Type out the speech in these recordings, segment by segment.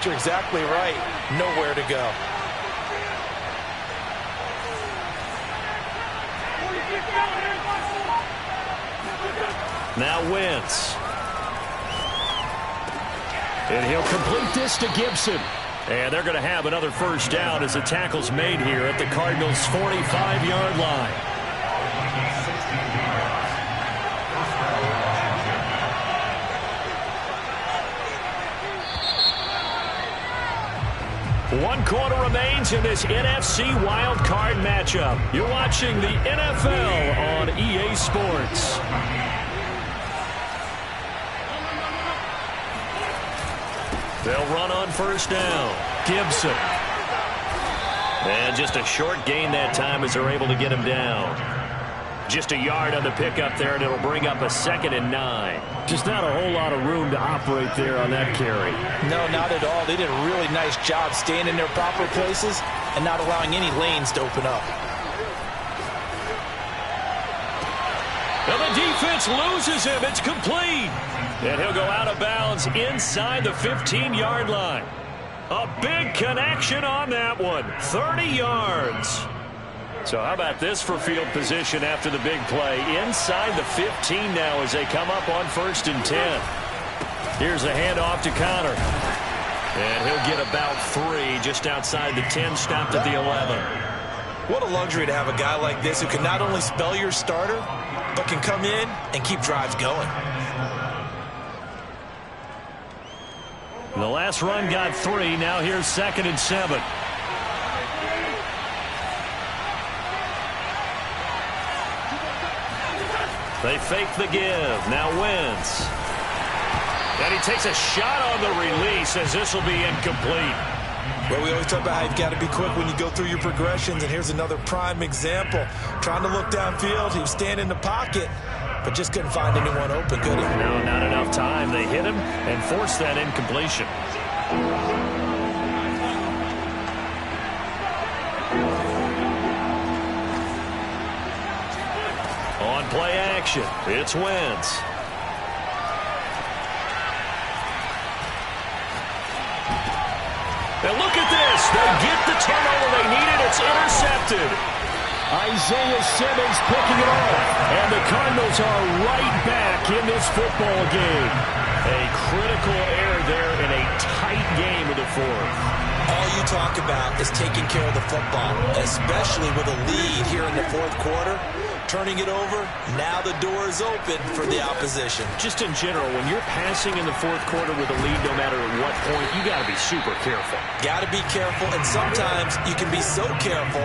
You're exactly right. Nowhere to go. Now Wentz. And he'll complete this to Gibson. And they're going to have another first down as the tackle's made here at the Cardinals' 45-yard line. One quarter remains in this NFC wildcard matchup. You're watching the NFL on EA Sports. They'll run on first down. Gibson. And just a short gain that time as they're able to get him down. Just a yard on the pickup there, and it'll bring up a 2nd and 9. Just not a whole lot of room to operate there on that carry. No, not at all. They did a really nice job staying in their proper places and not allowing any lanes to open up. And the defense loses him. It's complete. And he'll go out of bounds inside the 15-yard line. A big connection on that one. 30 yards. So how about this for field position after the big play? Inside the 15 now as they come up on 1st and 10. Here's a handoff to Connor. And he'll get about 3 just outside the 10, stopped at the 11. What a luxury to have a guy like this who can not only spell your starter, but can come in and keep drives going. The last run got 3. Now here's 2nd and 7. They fake the give. Now Wentz. And he takes a shot on the release as this will be incomplete. Well, we always talk about how you've got to be quick when you go through your progressions, and here's another prime example. Trying to look downfield, he was standing in the pocket, but just couldn't find anyone open, could he? No, not enough time. They hit him and forced that incompletion. On play action, it's Wentz. And look at this. They get the turnover they needed. It's intercepted. Isaiah Simmons picking it off. And the Cardinals are right back in this football game. A critical error there in a tight game of the 4th. All you talk about is taking care of the football, especially with a lead here in the 4th quarter. Turning it over, now the door is open for the opposition. Just in general, when you're passing in the 4th quarter with a lead, no matter at what point, you got to be super careful. Got to be careful, and sometimes you can be so careful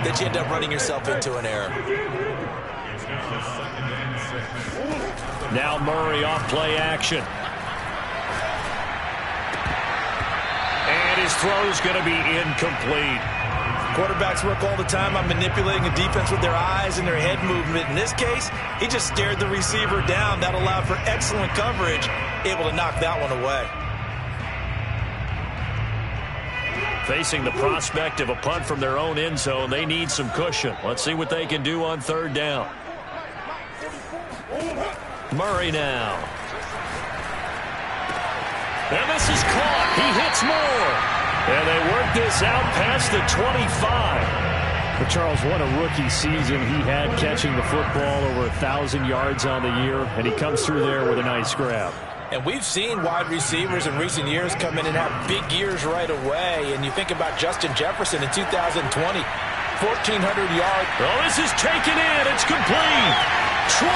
that you end up running yourself into an error. Now Murray off play action. And his throw's going to be incomplete. Quarterbacks work all the time on manipulating a defense with their eyes and their head movement. In this case, he just stared the receiver down. That allowed for excellent coverage, able to knock that one away. Facing the prospect of a punt from their own end zone, they need some cushion. Let's see what they can do on 3rd down. Murray now. And this is caught. He hits more. And they work this out past the 25. But Charles, what a rookie season he had catching the football, over 1,000 yards on the year, and he comes through there with a nice grab. And we've seen wide receivers in recent years come in and have big years right away. And you think about Justin Jefferson in 2020, 1,400 yards. Oh, this is taken in. It's complete. 20.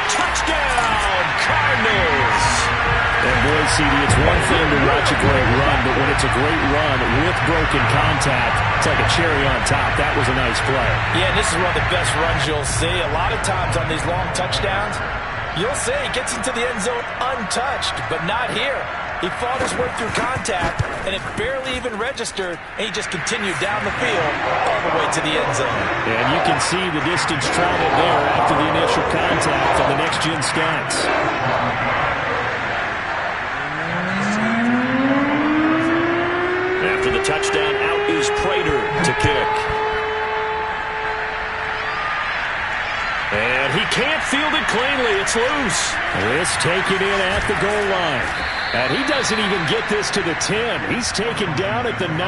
Touchdown, Cardinals. And boy, CD, it's one thing to watch a great run, but when it's a great run with broken contact, it's like a cherry on top. That was a nice play. Yeah, and this is one of the best runs you'll see. A lot of times on these long touchdowns, you'll see he gets into the end zone untouched, but not here. He fought his way through contact, and it barely even registered, and he just continued down the field all the way to the end zone. And you can see the distance traveled there after the initial contact on the next-gen stats. After the touchdown, out is Prater to kick. And he can't field it cleanly. It's loose. This taken in at the goal line. And he doesn't even get this to the 10. He's taken down at the 9.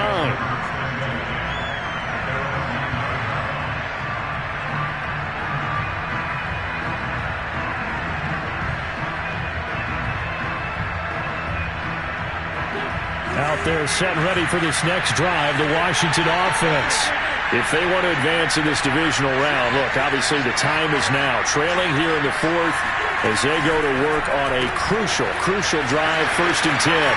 Out there set and ready for this next drive, the Washington offense. If they want to advance in this divisional round, look, obviously the time is now. Trailing here in the 4th as they go to work on a crucial drive, 1st and 10.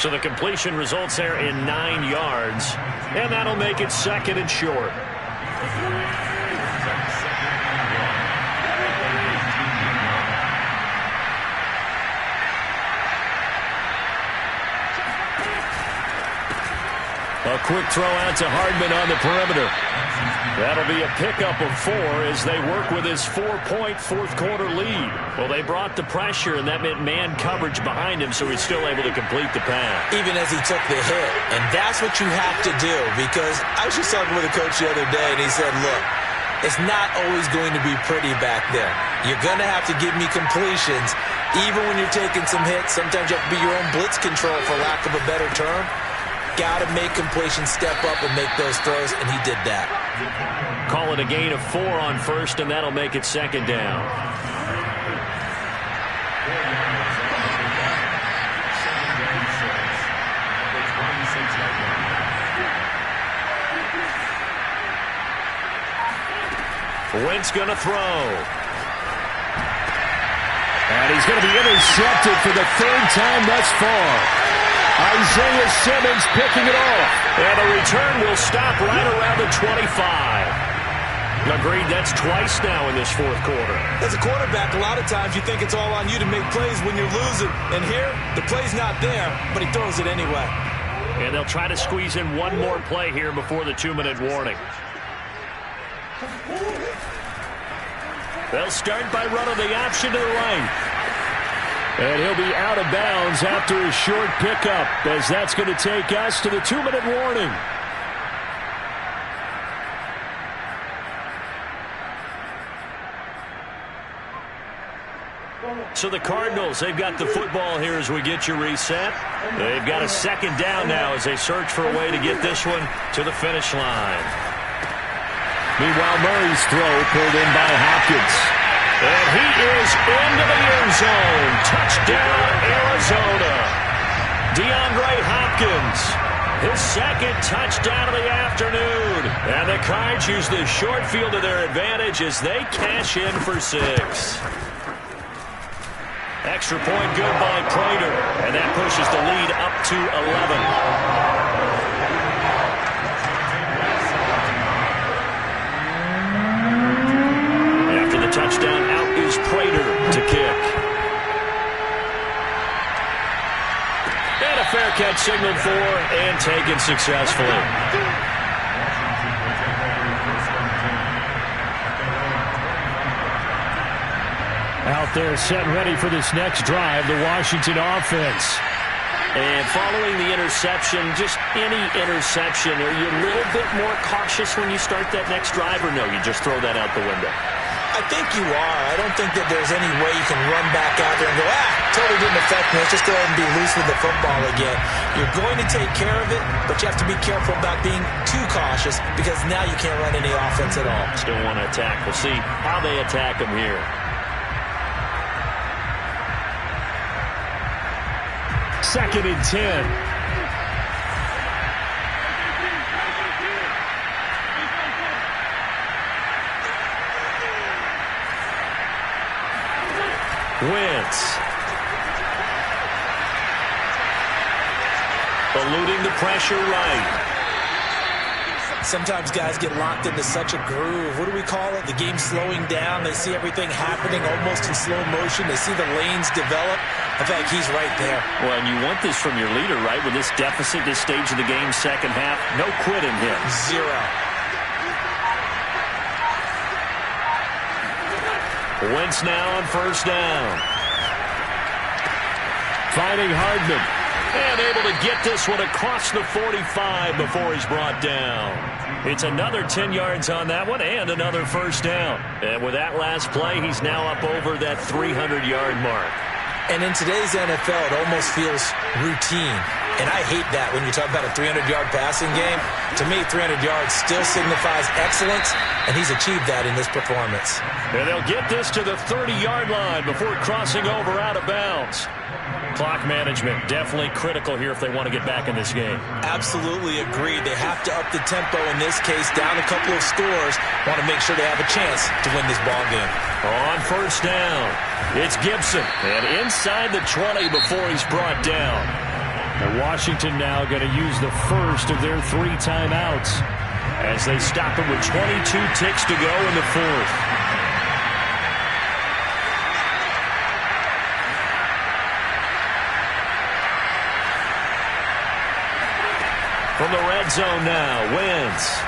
So the completion results there in 9 yards, and that'll make it 2nd and short. A quick throw out to Hardman on the perimeter. That'll be a pickup of 4 as they work with his 4-point fourth-quarter lead. Well, they brought the pressure, and that meant man coverage behind him, so he's still able to complete the pass. Even as he took the hit. And that's what you have to do, because I was just talking with a coach the other day, and he said, look, it's not always going to be pretty back there. You're going to have to give me completions. Even when you're taking some hits, sometimes you have to be your own blitz control, for lack of a better term. Got to make completions, step up and make those throws, and he did that. Call it a gain of 4 on 1st, and that'll make it 2nd down. Wentz going to throw. And he's going to be intercepted for the 3rd time thus far. Isaiah Simmons picking it off. And the return will stop right around the 25. Agreed, that's twice now in this 4th quarter. As a quarterback, a lot of times you think it's all on you to make plays when you're losing. And here, the play's not there, but he throws it anyway. And they'll try to squeeze in one more play here before the 2-minute warning. They'll start by running the option to the right. And he'll be out of bounds after a short pickup, as that's going to take us to the 2-minute warning. So the Cardinals, they've got the football here as we get you reset. They've got a 2nd down now as they search for a way to get this one to the finish line. Meanwhile, Murray's throw pulled in by Hopkins. And he is into the end zone. Touchdown, Arizona. DeAndre Hopkins, his 2nd touchdown of the afternoon. And the Cards use the short field to their advantage as they cash in for 6. Extra point good by Prater. And that pushes the lead up to 11. Touchdown, out is Prater to kick. And a fair catch signaled for and taken successfully. Out there set and ready for this next drive, the Washington offense. And following the interception, just any interception, are you a little bit more cautious when you start that next drive, or no, you just throw that out the window? I think you are. I don't think that there's any way you can run back out there and go, totally didn't affect me. Let's just go ahead and be loose with the football again. You're going to take care of it, but you have to be careful about being too cautious, because now you can't run any offense at all. Still want to attack. We'll see how they attack them here. 2nd and 10. Wentz. Eluding the pressure right. Sometimes guys get locked into such a groove. What do we call it? The game slowing down. They see everything happening almost in slow motion. They see the lanes develop. In fact, he's right there. Well, and you want this from your leader, right? With this deficit, this stage of the game, 2nd half, no quitting him. 0. Wentz now on 1st down. Finding Hardman. And able to get this one across the 45 before he's brought down. It's another 10 yards on that one and another 1st down. And with that last play, he's now up over that 300-yard mark. And in today's NFL, it almost feels routine. And I hate that when you talk about a 300-yard passing game. To me, 300 yards still signifies excellence, and he's achieved that in this performance. And they'll get this to the 30-yard line before crossing over out of bounds. Clock management definitely critical here if they want to get back in this game. Absolutely agreed. They have to up the tempo in this case, down a couple of scores. Want to make sure they have a chance to win this ball game. On first down, it's Gibson. And inside the 20 before he's brought down. And Washington now going to use the first of their 3 timeouts as they stop it with 22 ticks to go in the fourth. From the red zone now, Wentz.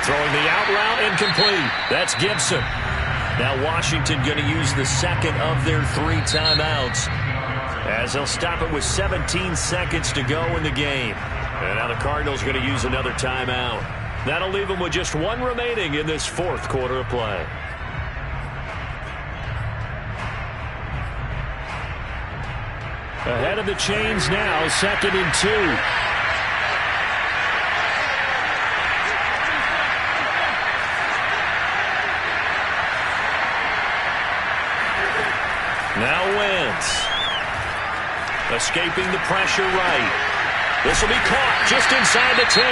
Throwing the out route incomplete. That's Gibson. Now Washington going to use the second of their 3 timeouts as they'll stop it with 17 seconds to go in the game. And now the Cardinals going to use another timeout. That'll leave them with just 1 remaining in this fourth quarter of play. Ahead of the chains now, 2nd and 2. Now Wentz. Escaping the pressure right. This will be caught just inside the 10.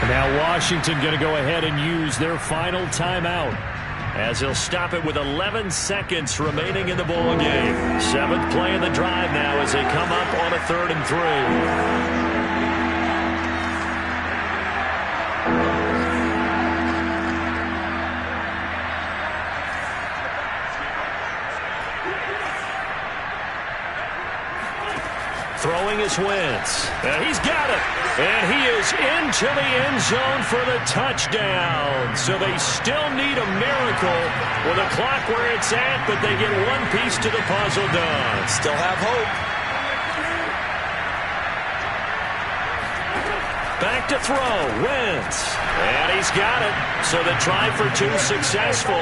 And now Washington going to go ahead and use their final timeout as they'll stop it with 11 seconds remaining in the ball game. 7th play of the drive now as they come up on a 3rd and 3. Throwing is Wentz. And he's got it. And he is into the end zone for the touchdown. So they still need a miracle with a clock where it's at, but they get one piece to the puzzle done. Still have hope. Back to throw. Wentz. And he's got it. So the try for 2 successful.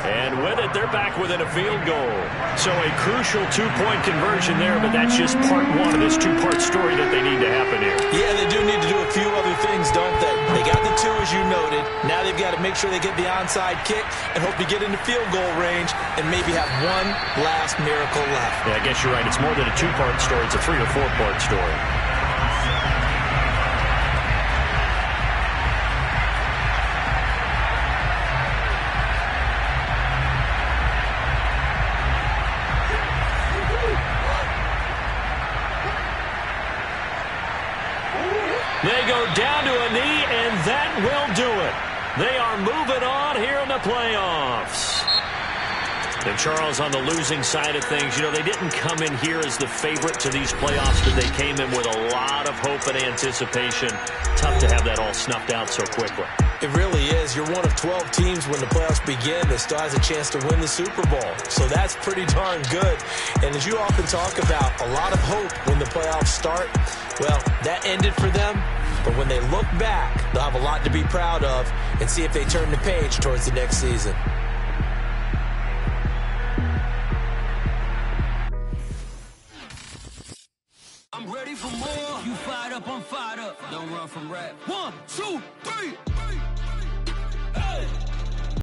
And with it, they're back within a field goal. So a crucial 2-point conversion there, but that's just part 1 of this 2-part story that they need to happen here. Yeah, they do need to do a few other things, don't they? They got the 2, as you noted. Now they've got to make sure they get the onside kick and hope to get into field goal range and maybe have one last miracle left. Yeah, I guess you're right. It's more than a 2-part story. It's a 3- or 4-part story. They go down to a knee, and that will do it. They are moving on here in the playoffs. And Charles, on the losing side of things, you know, they didn't come in here as the favorite to these playoffs, but they came in with a lot of hope and anticipation. Tough to have that all snuffed out so quickly. It really is. You're one of 12 teams when the playoffs begin that still has a chance to win the Super Bowl. So that's pretty darn good. And as you often talk about, a lot of hope when the playoffs start. Well, that ended for them. But when they look back, they'll have a lot to be proud of and see if they turn the page towards the next season. I'm ready for more. You fired up, I'm fired up. Don't run from rap. 1, 2, 3.